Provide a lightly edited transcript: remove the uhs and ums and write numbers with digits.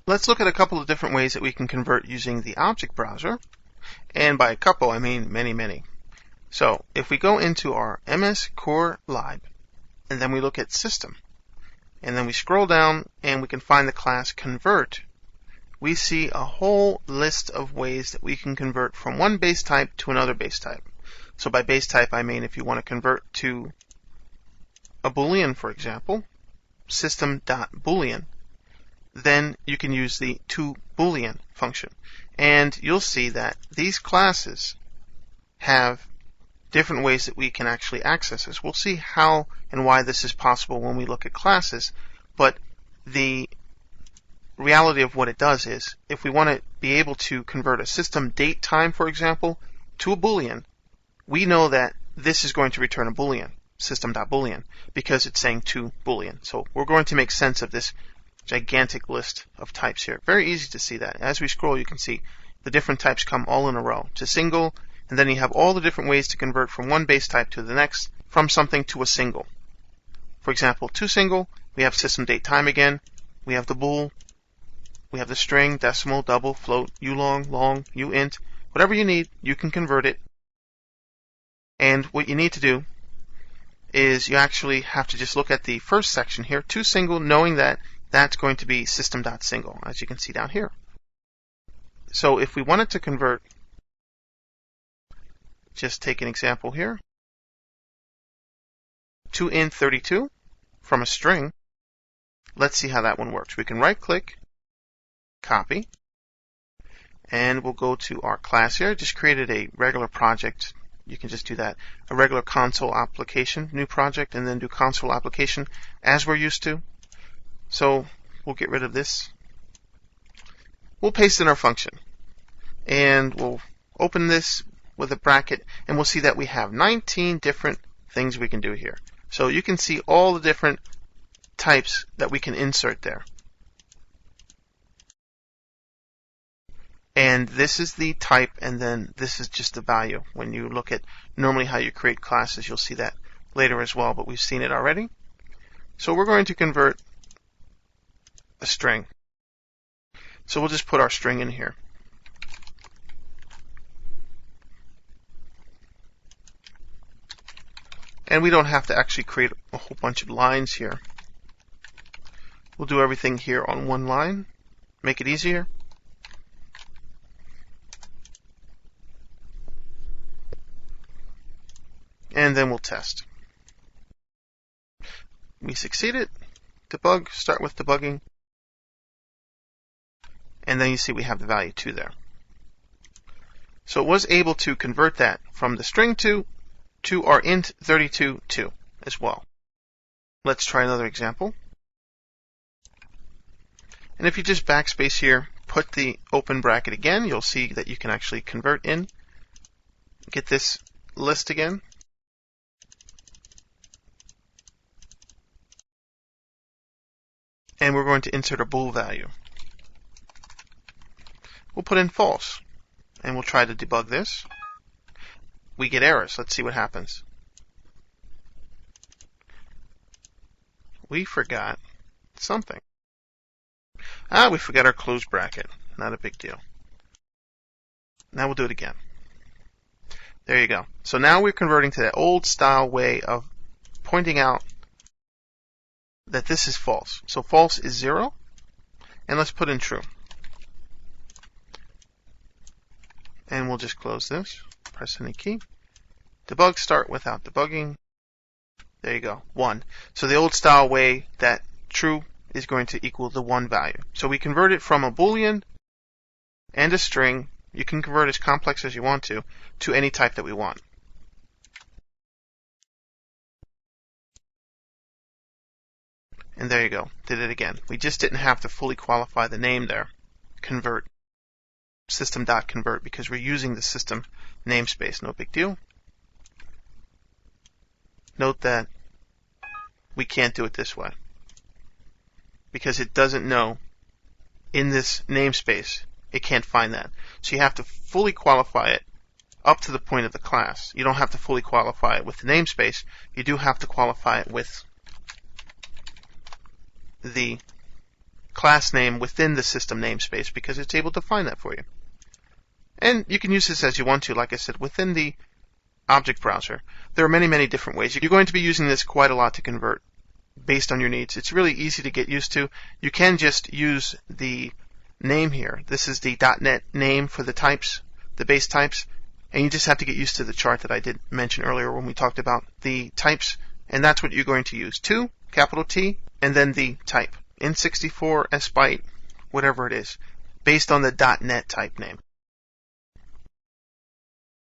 Let's look at a couple of different ways that we can convert using the object browser. And by a couple, I mean many, many. So if we go into our MS Core Lib, and then we look at System, and then we scroll down and we can find the class Convert, we see a whole list of ways that we can convert from one base type to another base type. So by base type, I mean if you want to convert to a Boolean, for example, system.boolean, then you can use the toBoolean function. And you'll see that these classes have different ways that we can actually access this. We'll see how and why this is possible when we look at classes, but the reality of what it does is, if we want to be able to convert a system date time, for example, to a Boolean, we know that this is going to return a Boolean, system.boolean, because it's saying toBoolean. So we're going to make sense of this gigantic list of types here. Very easy to see that. As we scroll, you can see the different types come all in a row. It's a single, and then you have all the different ways to convert from one base type to the next, from something to a single. For example, to single, we have system date time again, we have the bool, we have the string, decimal, double, float, ulong, long, uint. Whatever you need, you can convert it. And what you need to do is you actually have to just look at the first section here, to single, knowing that that's going to be system.single, as you can see down here. So if we wanted to convert, just take an example here, to int32 from a string, let's see how that one works. We can right-click, copy, and we'll go to our class here. Just created a regular project. You can just do that. A regular console application, new project, and then do console application as we're used to. So we'll get rid of this. We'll paste in our function. And we'll open this with a bracket, and we'll see that we have 19 different things we can do here. So you can see all the different types that we can insert there. And this is the type, and then this is just the value. When you look at normally how you create classes, you'll see that later as well, but we've seen it already. So we're going to convert a string. So we'll just put our string in here. And we don't have to actually create a whole bunch of lines here. We'll do everything here on one line, make it easier. And then we'll test. We succeeded. Debug, start with debugging. And then you see we have the value 2 there. So it was able to convert that from the string to our int32 2 as well. Let's try another example. And if you just backspace here, put the open bracket again, you'll see that you can actually convert in. Get this list again. And we're going to insert a bool value. We'll put in false, and we'll try to debug this. We get errors. Let's see what happens. We forgot something. We forgot our close bracket. Not a big deal. Now we'll do it again. There you go. So now we're converting to that old style way of pointing out that this is false. So false is 0, and let's put in true. And we'll just close this, press any key. Debug start without debugging. There you go, 1. So the old style way that true is going to equal the 1 value. So we convert it from a Boolean and a string. You can convert as complex as you want to any type that we want. And there you go, did it again. We just didn't have to fully qualify the name there. Convert, system.convert, because we're using the system namespace, no big deal. Note that we can't do it this way, because it doesn't know in this namespace, it can't find that. So you have to fully qualify it up to the point of the class. You don't have to fully qualify it with the namespace. You do have to qualify it with the class name within the system namespace because it's able to find that for you. And you can use this as you want to, like I said, within the object browser. There are many, many different ways. You're going to be using this quite a lot to convert based on your needs. It's really easy to get used to. You can just use the name here. This is the .NET name for the types, the base types, and you just have to get used to the chart that I did mention earlier when we talked about the types, and that's what you're going to use. 2, capital T, and then the type. N64, SByte, whatever it is, based on the .NET type name.